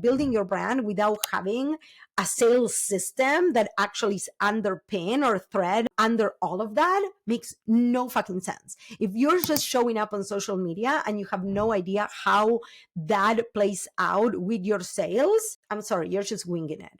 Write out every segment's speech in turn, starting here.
building your brand without having a sales system that actually is underpin or thread under all of that makes no fucking sense. If you're just showing up on social media and you have no idea how that plays out with your sales, I'm sorry, you're just winging it.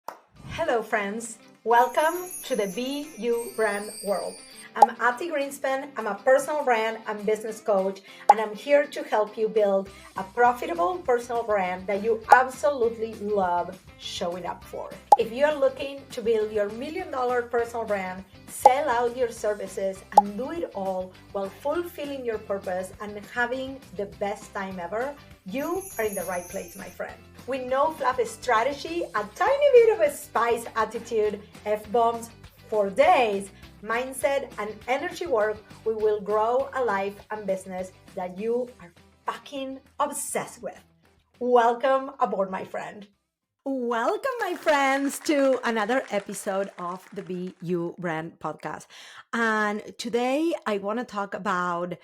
Hello, friends. Welcome to the Be You brand world. I'm Ati Greenspan. I'm a personal brand and business coach, and I'm here to help you build a profitable personal brand that you absolutely love showing up for. If you're looking to build your $1 million personal brand, sell out your services, and do it all while fulfilling your purpose and having the best time ever, you are in the right place, my friend. With no fluff strategy, a tiny bit of a spice attitude, F-bombs for days, mindset and energy work, we will grow a life and business that you are fucking obsessed with. Welcome aboard, my friend. Welcome, my friends, to another episode of the Be You Brand podcast. And today I want to talk about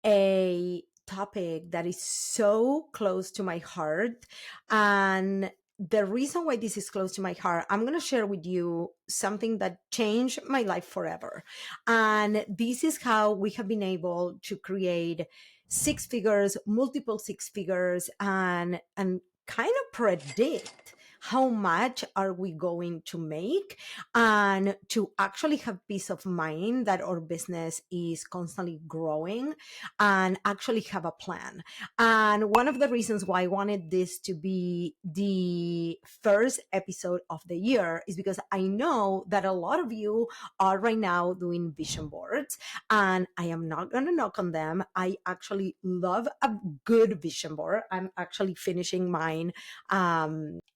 a topic that is so close to my heart. And the reason why this is close to my heart, I'm going to share with you something that changed my life forever. And this is how we have been able to create six figures, multiple six figures, and kind of predict how much are we going to make, and to actually have peace of mind that our business is constantly growing and actually have a plan. And one of the reasons why I wanted this to be the first episode of the year is because I know that a lot of you are right now doing vision boards, and I am not going to knock on them. I actually love a good vision board. I'm actually finishing mine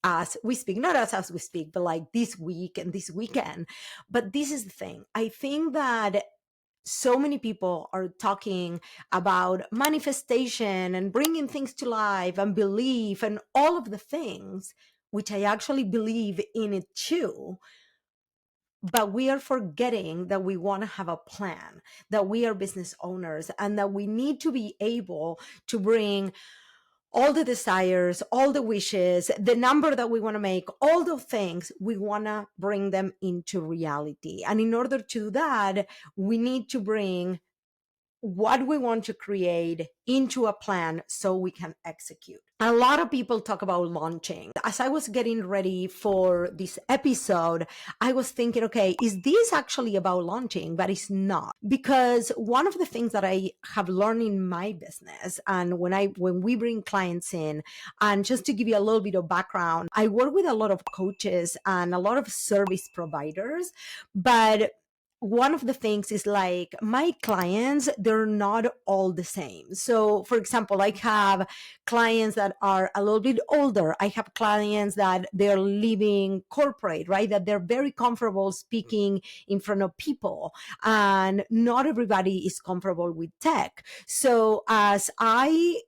as we speak, not as we speak, but like this week and this weekend. But this is the thing. I think that so many people are talking about manifestation and bringing things to life and belief and all of the things, which I actually believe in it too. But we are forgetting that we want to have a plan, that we are business owners, and that we need to be able to bring all the desires, all the wishes, the number that we want to make, all the things, we want to bring them into reality. And in order to do that, we need to bring what we want to create into a plan so we can execute. A lot of people talk about launching. As I was getting ready for this episode, I was thinking, okay, is this actually about launching? But it's not, because one of the things that I have learned in my business, and when we bring clients in, and just to give you a little bit of background, I work with a lot of coaches and a lot of service providers, but one of the things is like my clients, they're not all the same. So for example, I have clients that are a little bit older. I have clients that they're living corporate, right? That they're very comfortable speaking in front of people, and not everybody is comfortable with tech. So as I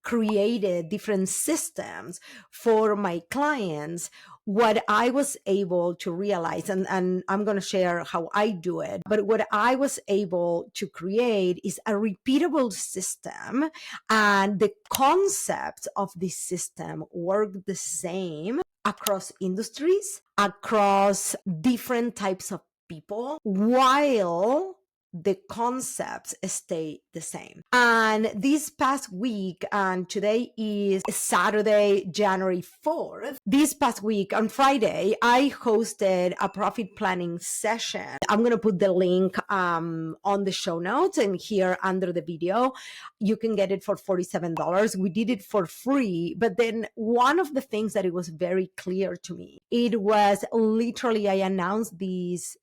created different systems for my clients, what I was able to realize, and I'm going to share how I do it, but what I was able to create is a repeatable system, and the concepts of this system work the same across industries, across different types of people, while the concepts stay the same. And this past week, and today is Saturday, January 4th, this past week on Friday, I hosted a profit planning session. I'm going to put the link on the show notes and here under the video. You can get it for $47. We did it for free. But then one of the things that it was very clear to me, it was literally, I announced these,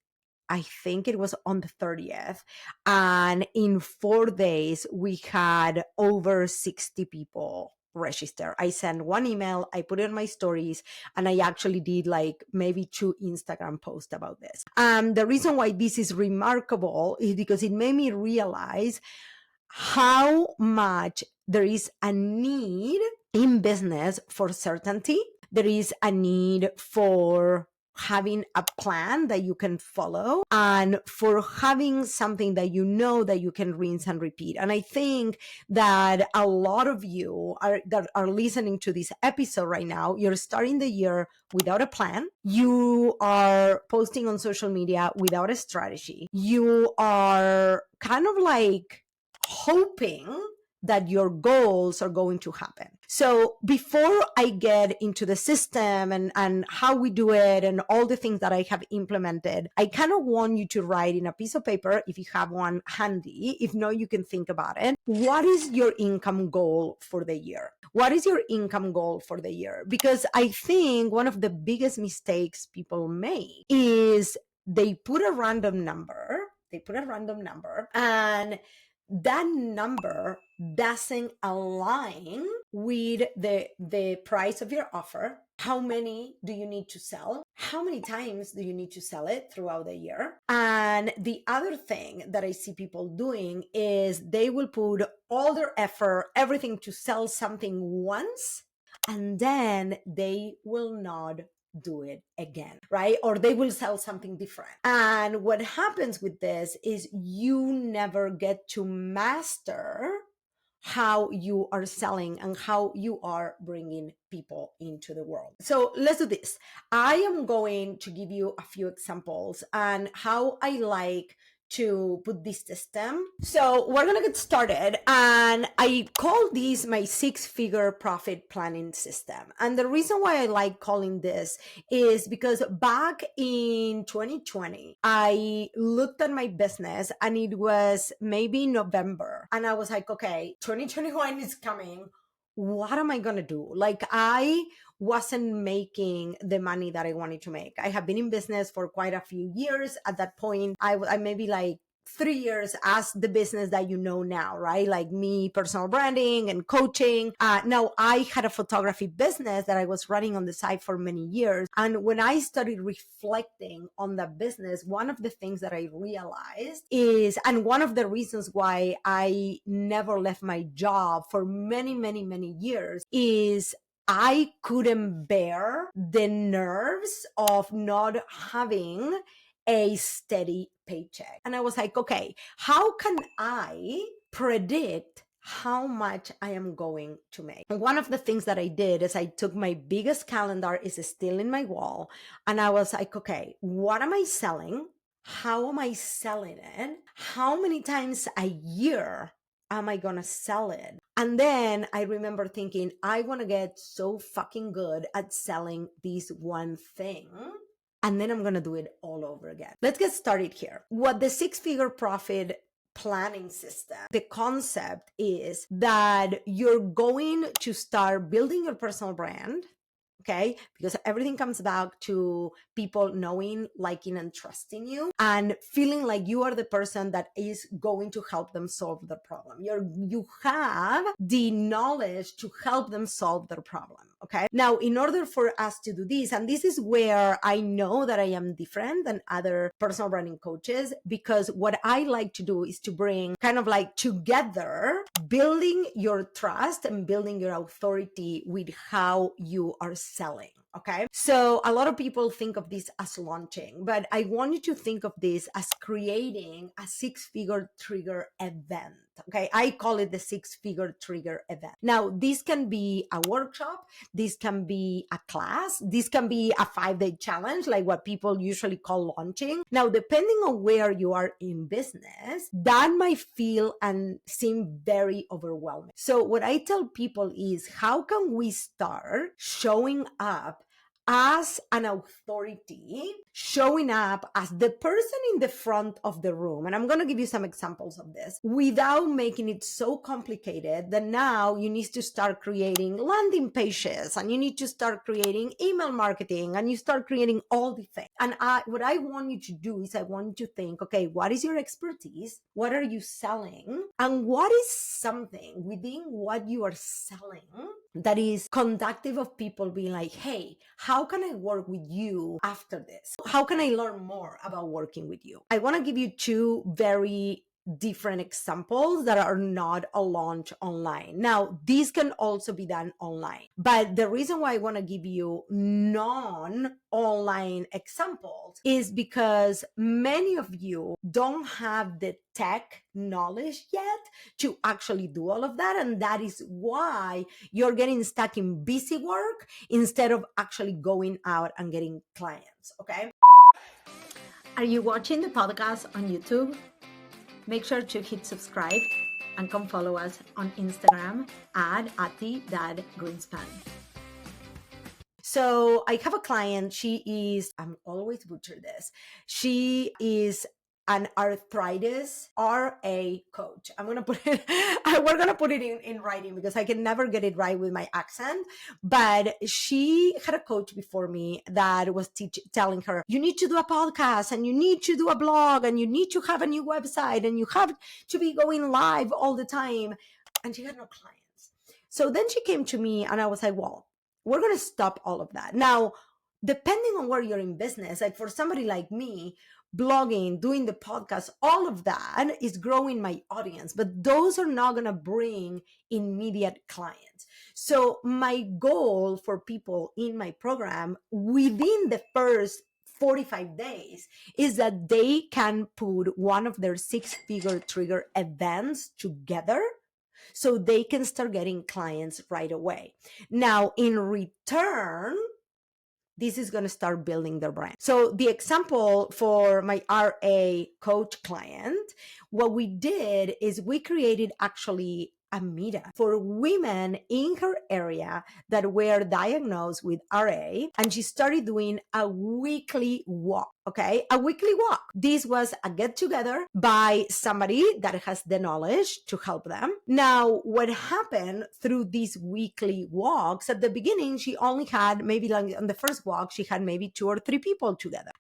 I think it was on the 30th. And in 4 days, we had over 60 people register. I sent one email, I put it on my stories, and I actually did like maybe 2 Instagram posts about this. The reason why this is remarkable is because it made me realize how much there is a need in business for certainty. There is a need for having a plan that you can follow and for having something that you know that you can rinse and repeat. And I think that a lot of you that are listening to this episode right now, you're starting the year without a plan. You are posting on social media without a strategy. You are kind of like hoping that your goals are going to happen. So before I get into the system and how we do it and all the things that I have implemented, I kind of want you to write in a piece of paper, if you have one handy. If not, you can think about it. What is your income goal for the year? What is your income goal for the year? Because I think one of the biggest mistakes people make is they put a random number. And that number doesn't align with the price of your offer. How many do you need to sell? How many times do you need to sell it throughout the year? And the other thing that I see people doing is they will put all their effort, everything to sell something once, and then they will not do it again, right? Or they will sell something different. And what happens with this is you never get to master how you are selling and how you are bringing people into the world. So let's do this. I am going to give you a few examples and how I like to put this system. So we're going to get started, and I call this my 6-figure profit planning system. And the reason why I like calling this is because back in 2020, I looked at my business and it was maybe November, and I was like, okay, 2021 is coming. What am I going to do? Like, I wasn't making the money that I wanted to make. I have been in business for quite a few years. At that point, I maybe like 3 years as the business that you know now, right? Like me, personal branding and coaching. Now, I had a photography business that I was running on the side for many years. And when I started reflecting on the business, one of the things that I realized is, and one of the reasons why I never left my job for many, many, many years is I couldn't bear the nerves of not having a steady paycheck. And I was like, okay, how can I predict how much I am going to make? And one of the things that I did is I took my biggest calendar, is still in my wall, and I was like, okay, what am I selling? How am I selling it? How many times a year am I gonna sell it? And then I remember thinking, I want to get so fucking good at selling this one thing, and then I'm going to do it all over again. Let's get started here. What the 6-figure profit planning system, the concept is that you're going to start building your personal brand. Okay, because everything comes back to people knowing, liking, and trusting you, and feeling like you are the person that is going to help them solve the problem. You have the knowledge to help them solve their problem. Okay, now in order for us to do this, and this is where I know that I am different than other personal branding coaches, because what I like to do is to bring kind of like together building your trust and building your authority with how you are selling. Okay, so a lot of people think of this as launching, but I want you to think of this as creating a 6-figure trigger event. Okay, I call it the 6-figure trigger event. Now, this can be a workshop, this can be a class, this can be a 5-day challenge, like what people usually call launching. Now, depending on where you are in business, that might feel and seem very overwhelming. So what I tell people is, how can we start showing up as an authority, showing up as the person in the front of the room? And I'm going to give you some examples of this without making it so complicated that now you need to start creating landing pages, and you need to start creating email marketing, and you start creating all the things. And what I want you to do is I want you to think, okay, what is your expertise? What are you selling? And what is something within what you are selling that is conductive of people being like, hey, how can I work with you after this? How can I learn more about working with you? I want to give you 2 very different examples that are not a launch online. Now, these can also be done online, but the reason why I want to give you non-online examples is because many of you don't have the tech knowledge yet to actually do all of that, and that is why you're getting stuck in busy work instead of actually going out and getting clients. Okay, are you watching the podcast on YouTube? Make sure to hit subscribe and come follow us on Instagram at @ati.greenspan. So I have a client. She is, I'm always butcher this. She is an arthritis RA coach. I'm gonna put it, we're gonna put it in writing because I can never get it right with my accent. But she had a coach before me that was telling her, you need to do a podcast and you need to do a blog and you need to have a new website and you have to be going live all the time. And she had no clients. So then she came to me and I was like, well, we're going to stop all of that. Now, depending on where you're in business, like for somebody like me, blogging, doing the podcast, all of that is growing my audience, but those are not going to bring immediate clients. So my goal for people in my program within the first 45 days is that they can put one of their 6-figure trigger events together so they can start getting clients right away. Now, in return, this is going to start building their brand. So the example for my RA coach client, what we did is we created actually a meetup for women in her area that were diagnosed with RA, and she started doing a weekly walk. Okay, a weekly walk. This was a get together by somebody that has the knowledge to help them. Now, what happened through these weekly walks, at the beginning, she only had maybe like on the first walk, she had maybe 2 or 3 people together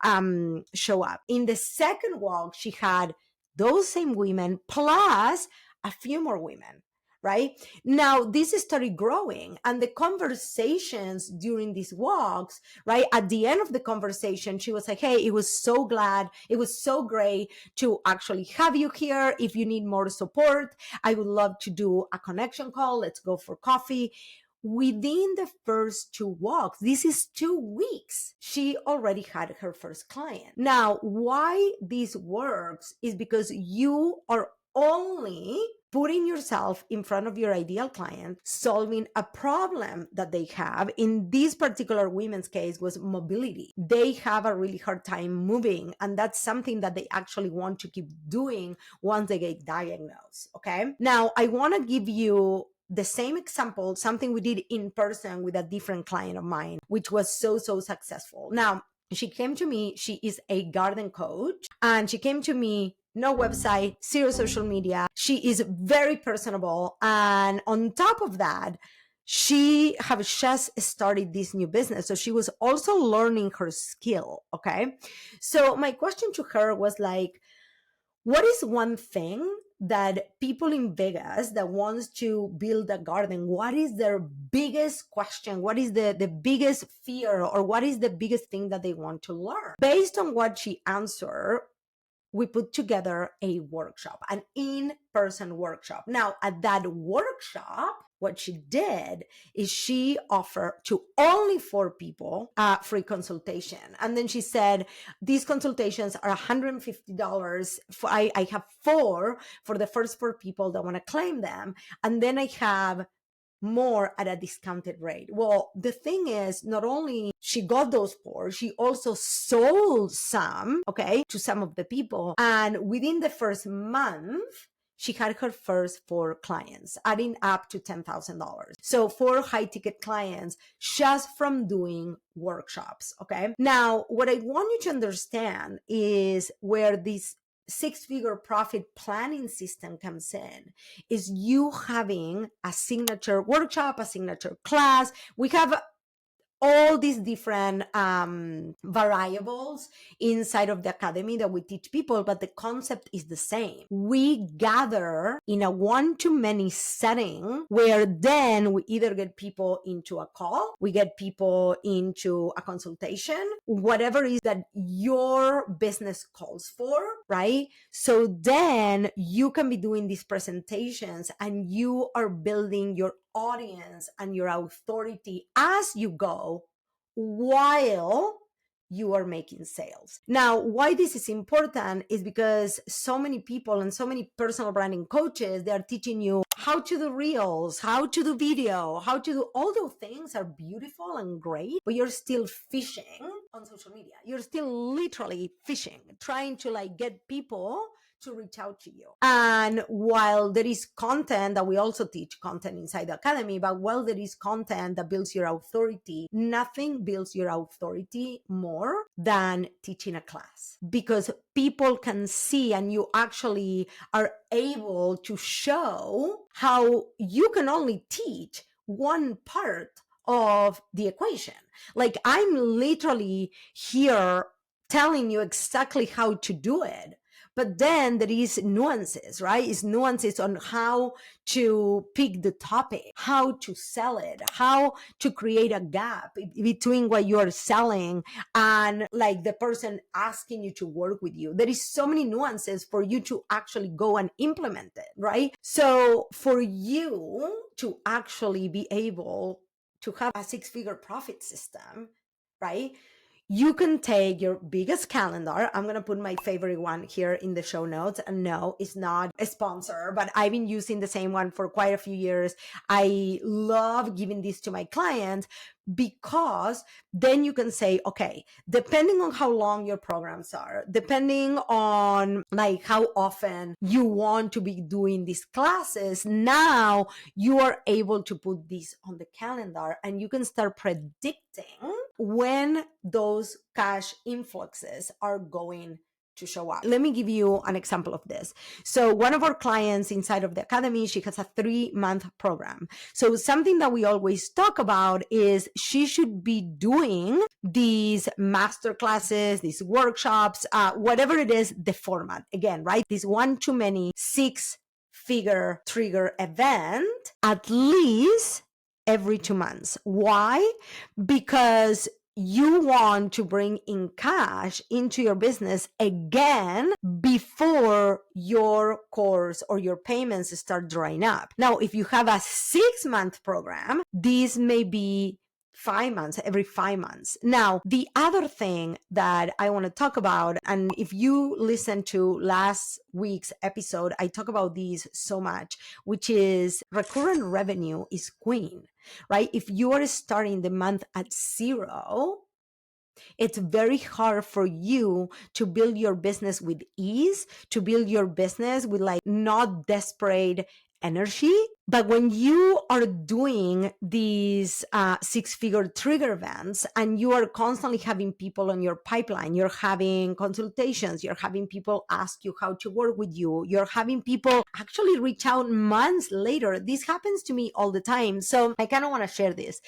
show up. In the second walk, she had those same women plus a few more women. Right now, this started growing, and the conversations during these walks, right at the end of the conversation, she was like, hey, it was so great to actually have you here. If you need more support, I would love to do a connection call. Let's go for coffee. Within the first 2 walks, this is 2 weeks, she already had her first client. Now, why this works is because you are only putting yourself in front of your ideal client, solving a problem that they have. In this particular women's case was mobility. They have a really hard time moving, and that's something that they actually want to keep doing once they get diagnosed. Okay. Now, I want to give you the same example, something we did in person with a different client of mine, which was so successful. Now, she came to me, she is a garden coach, and she came to me, no website, 0 social media. She is very personable. And on top of that, she have just started this new business. So she was also learning her skill. Okay. So my question to her was like, what is one thing that people in Vegas that wants to build a garden, what is their biggest question? What is the biggest fear, or what is the biggest thing that they want to learn? Based on what she answered, we put together a workshop, an in-person workshop. Now, at that workshop, what she did is she offered to only 4 people a free consultation. And then she said, these consultations are $150. I have 4 for the first 4 people that want to claim them. And then I have more at a discounted rate. Well, the thing is, not only she got those 4, she also sold some, okay, to some of the people. And within the first month, she had her first 4 clients, adding up to $10,000. So 4 high ticket clients just from doing workshops. Okay. Now, what I want you to understand is where this 6-figure profit planning system comes in is you having a signature workshop, a signature class. We have all these different variables inside of the academy that we teach people, but the concept is the same. We gather in a one-to-many setting where then we either get people into a call, we get people into a consultation, whatever it is that your business calls for, right? So then you can be doing these presentations and you are building your audience and your authority as you go while you are making sales. Now, why this is important is because so many people and so many personal branding coaches, they are teaching you how to do reels, how to do video, how to do all those things are beautiful and great, but you're still fishing on social media. You're still literally fishing, trying to like get people to reach out to you. And while there is content that we also teach content inside the academy, but while there is content that builds your authority, nothing builds your authority more than teaching a class, because people can see and you actually are able to show how you can only teach one part of the equation. Like I'm literally here telling you exactly how to do it. But then there is nuances, right? It's nuances on how to pick the topic, how to sell it, how to create a gap between what you are selling and like the person asking you to work with you. There is so many nuances for you to actually go and implement it, right? So for you to actually be able to have a 6-figure profit system, right? You can take your biggest calendar. I'm going to put my favorite one here in the show notes. And no, it's not a sponsor, but I've been using the same one for quite a few years. I love giving this to my clients because then you can say, okay, depending on how long your programs are, depending on like how often you want to be doing these classes, now you are able to put this on the calendar and you can start predicting when those cash influxes are going to show up. Let me give you an example of this. So one of our clients inside of the academy, she has a 3-month program. So something that we always talk about is she should be doing these master classes, these workshops, whatever it is, the format. Again, right? This one-to-many 6-figure trigger event at least every 2 months. Why? Because you want to bring in cash into your business again before your course or your payments start drying up. Now, if you have a 6-month program, this may be 5 months, every 5 months. Now, the other thing that I want to talk about, and if you listen to last week's episode, I talk about these so much, which is recurrent revenue is queen, right? If you are starting the month at 0, it's very hard for you to build your business with ease, to build your business with like not desperate energy. But when you are doing these 6-figure trigger events and you are constantly having people on your pipeline, you're having consultations, you're having people ask you how to work with you, you're having people actually reach out months later. This happens to me all the time. So I kind of want to share this.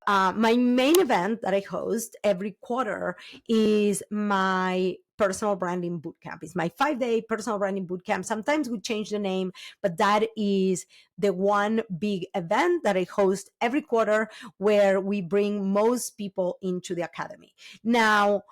My main event that I host every quarter is my personal branding bootcamp. It's my 5-day personal branding bootcamp. Sometimes we change the name, but that is the one big event that I host every quarter where we bring most people into the academy. Now,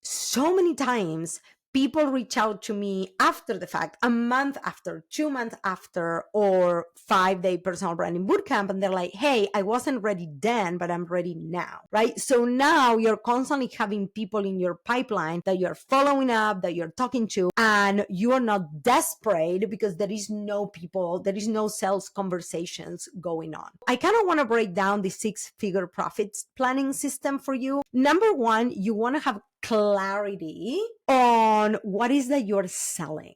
so many times people reach out to me after the fact, a month after, 2 months after, or 5-day personal branding bootcamp. And they're like, hey, I wasn't ready then, but I'm ready now, right? So now you're constantly having people in your pipeline that you're following up, that you're talking to, and you are not desperate because there is no people, there is no sales conversations going on. I kind of want to break down the 6-figure profits planning system for you. Number one, you want to have clarity on what is that you're selling.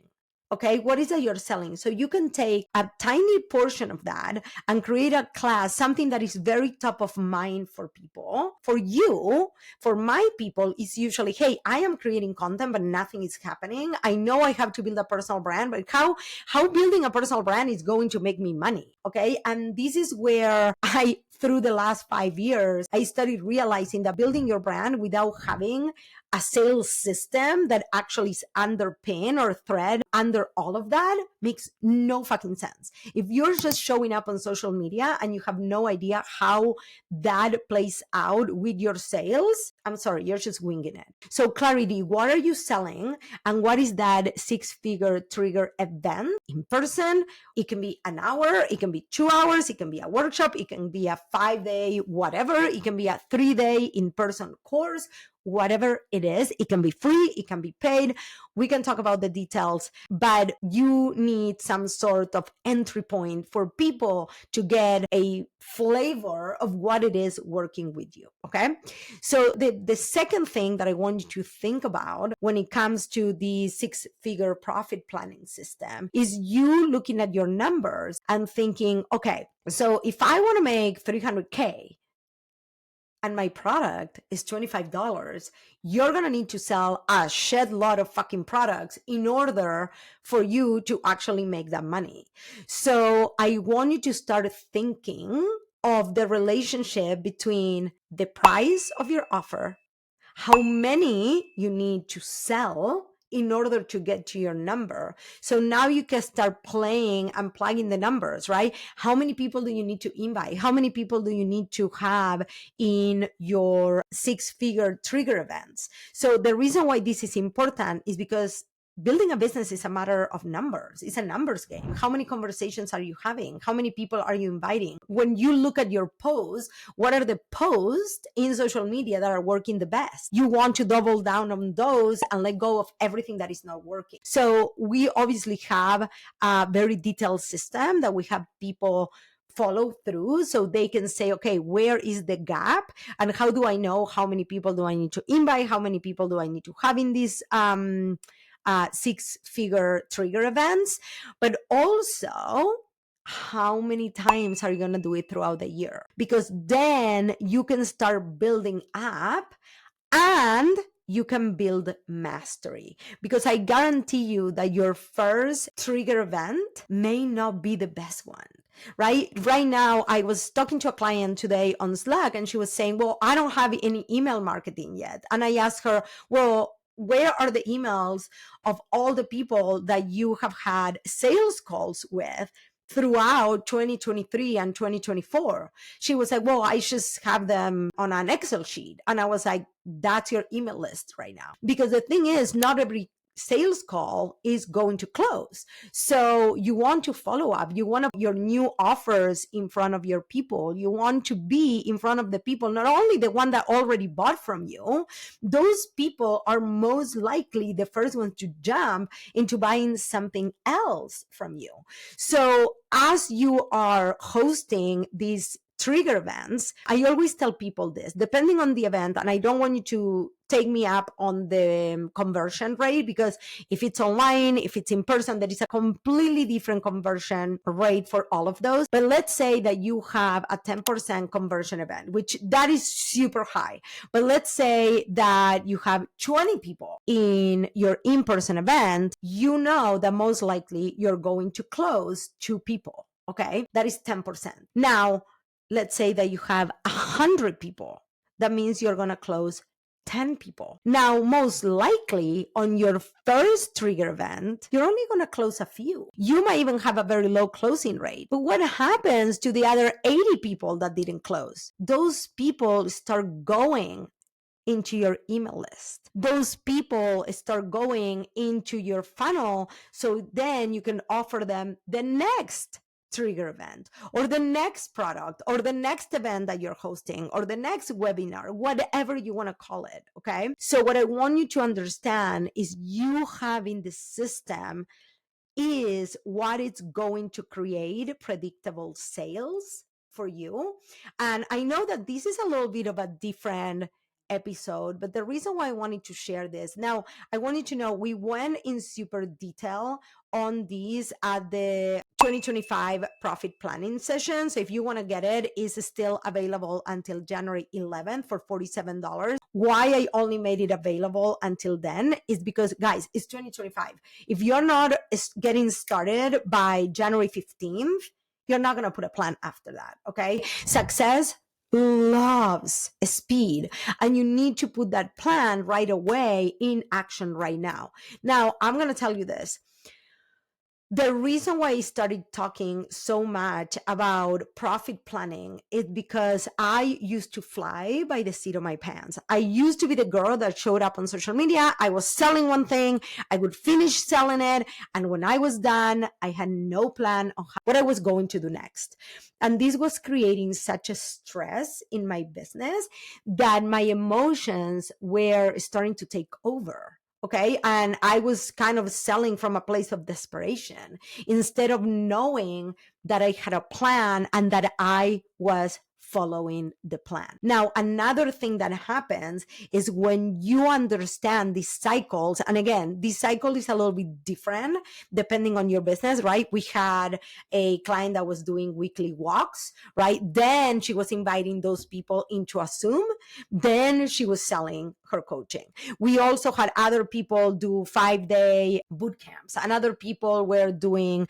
Okay, what is that you're selling? So you can take a tiny portion of that and create a class, something that is very top of mind for people. For you, for my people, it's usually, hey, I am creating content, but nothing is happening. I know I have to build a personal brand, but how building a personal brand is going to make me money. Okay, and this is where I through the last 5 years, I started realizing that building your brand without having a sales system that actually is underpin or thread under all of that makes no fucking sense. If you're just showing up on social media and you have no idea how that plays out with your sales, I'm sorry, you're just winging it. So clarity, what are you selling? And what is that 6-figure trigger event in person? It can be an hour, it can be 2 hours, it can be a workshop, it can be a 5-day whatever, it can be a 3-day in-person course, whatever it is. It can be free, it can be paid. We can talk about the details, but you need some sort of entry point for people to get a flavor of what it is working with you. Okay. So the second thing that I want you to think about when it comes to the 6-figure profit planning system is you looking at your numbers and thinking, okay, so if I want to make 300K, and my product is $25, you're going to need to sell a shed lot of fucking products in order for you to actually make that money. So I want you to start thinking of the relationship between the price of your offer, how many you need to sell in order to get to your number. So now you can start playing and plugging the numbers, right? How many people do you need to invite? How many people do you need to have in your 6-figure trigger events? So the reason why this is important is because building a business is a matter of numbers. It's a numbers game. How many conversations are you having? How many people are you inviting? When you look at your posts, what are the posts in social media that are working the best? You want to double down on those and let go of everything that is not working. So we obviously have a very detailed system that we have people follow through so they can say, okay, where is the gap and how do I know how many people do I need to invite? How many people do I need to have in these 6-figure trigger events? But also, how many times are you going to do it throughout the year? Because then you can start building up and you can build mastery. Because I guarantee you that your first trigger event may not be the best one. Right now, I was talking to a client today on Slack and she was saying, well, I don't have any email marketing yet. And I asked her, well, where are the emails of all the people that you have had sales calls with throughout 2023 and 2024? She was like, well, I just have them on an Excel sheet. And I was like, that's your email list right now. Because the thing is, not every sales call is going to close. So you want to follow up. You want your new offers in front of your people. You want to be in front of the people, not only the one that already bought from you. Those people are most likely the first ones to jump into buying something else from you. So as you are hosting these trigger events, I always tell people this, depending on the event, and I don't want you to take me up on the conversion rate, because if it's online, if it's in person, there is a completely different conversion rate for all of those. But let's say that you have a 10% conversion event, which that is super high. But let's say that you have 20 people in your in-person event, you know that most likely you're going to close 2 people. Okay, that is 10%. Now, let's say that you have 100 people. That means you're going to close 10 people. Now, most likely on your first trigger event, you're only going to close a few. You might even have a very low closing rate. But what happens to the other 80 people that didn't close? Those people start going into your email list. Those people start going into your funnel. So then you can offer them the next trigger event or the next product or the next event that you're hosting or the next webinar, whatever you want to call it. Okay. So what I want you to understand is you having the system is what it's going to create predictable sales for you. And I know that this is a little bit of a different episode, but the reason why I wanted to share this now, I wanted to know we went in super detail on these at the 2025 profit planning session. So if you want to get it, it's still available until January 11th for $47. Why I only made it available until then is because, guys, it's 2025. If you're not getting started by January 15th, You're not going to put a plan after that. Okay. Success loves speed, and you need to put that plan right away in action right now. Now, I'm going to tell you this. The reason why I started talking so much about profit planning is because I used to fly by the seat of my pants. I used to be the girl that showed up on social media. I was selling one thing, I would finish selling it, and when I was done, I had no plan on what I was going to do next. And this was creating such a stress in my business that my emotions were starting to take over. Okay. And I was kind of selling from a place of desperation instead of knowing that I had a plan and that I was following the plan. Now, another thing that happens is when you understand these cycles, and again, this cycle is a little bit different depending on your business, right? We had a client that was doing weekly walks, right? Then she was inviting those people into a Zoom. Then she was selling her coaching. We also had other people do 5-day boot camps, and other people were doing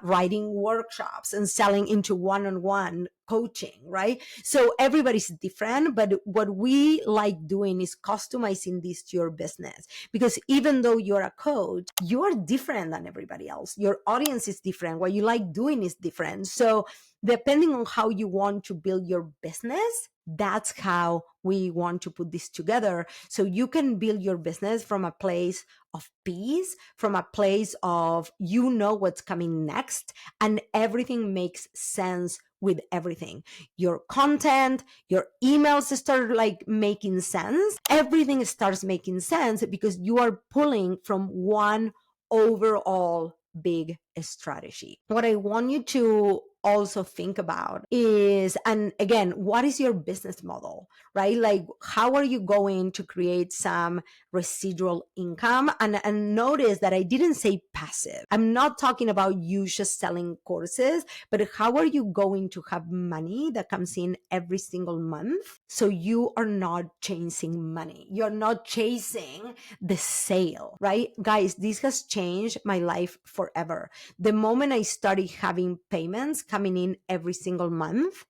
writing workshops and selling into one-on-one coaching, right? So everybody's different, but what we like doing is customizing this to your business, because even though you're a coach, you're different than everybody else. Your audience is different. What you like doing is different. So depending on how you want to build your business, that's how we want to put this together. So you can build your business from a place of peace, from a place of, you know, what's coming next, and everything makes sense with everything. Your content, your emails start like making sense. Everything starts making sense because you are pulling from one overall big strategy. What I want you to also think about is, and again, what is your business model, right? Like, how are you going to create some residual income? And notice that I didn't say passive. I'm not talking about you just selling courses, but how are you going to have money that comes in every single month? So you are not chasing money. You're not chasing the sale, right? Guys, this has changed my life forever. The moment I started having payments coming in every single month,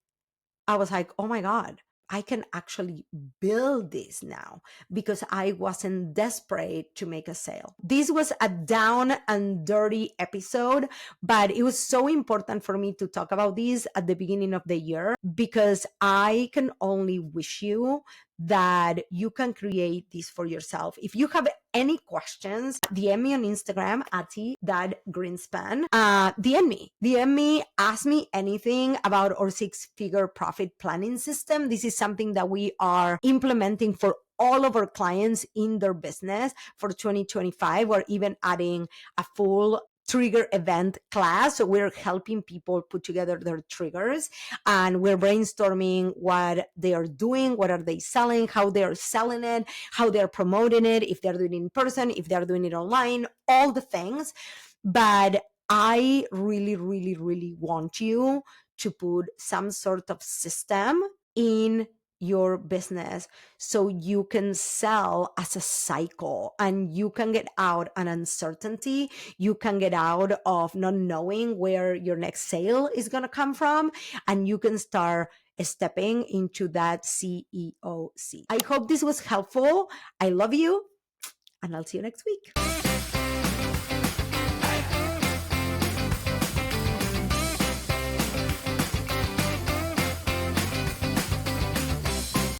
I was like, oh my God, I can actually build this now because I wasn't desperate to make a sale. This was a down and dirty episode, but it was so important for me to talk about this at the beginning of the year because I can only wish you that you can create this for yourself. If you have any questions, DM me on Instagram at @Greenspan. DM me, ask me anything about our 6-figure profit planning system. This is something that we are implementing for all of our clients in their business for 2025. We're even adding a full trigger event class. So we're helping people put together their triggers, and we're brainstorming what they are doing, what are they selling, how they are selling it, how they're promoting it, if they're doing it in person, if they're doing it online, all the things. But I really, really, really want you to put some sort of system in your business so you can sell as a cycle and you can get out an uncertainty. You can get out of not knowing where your next sale is going to come from, and you can start stepping into that CEO seat. I hope this was helpful. I love you, and I'll see you next week.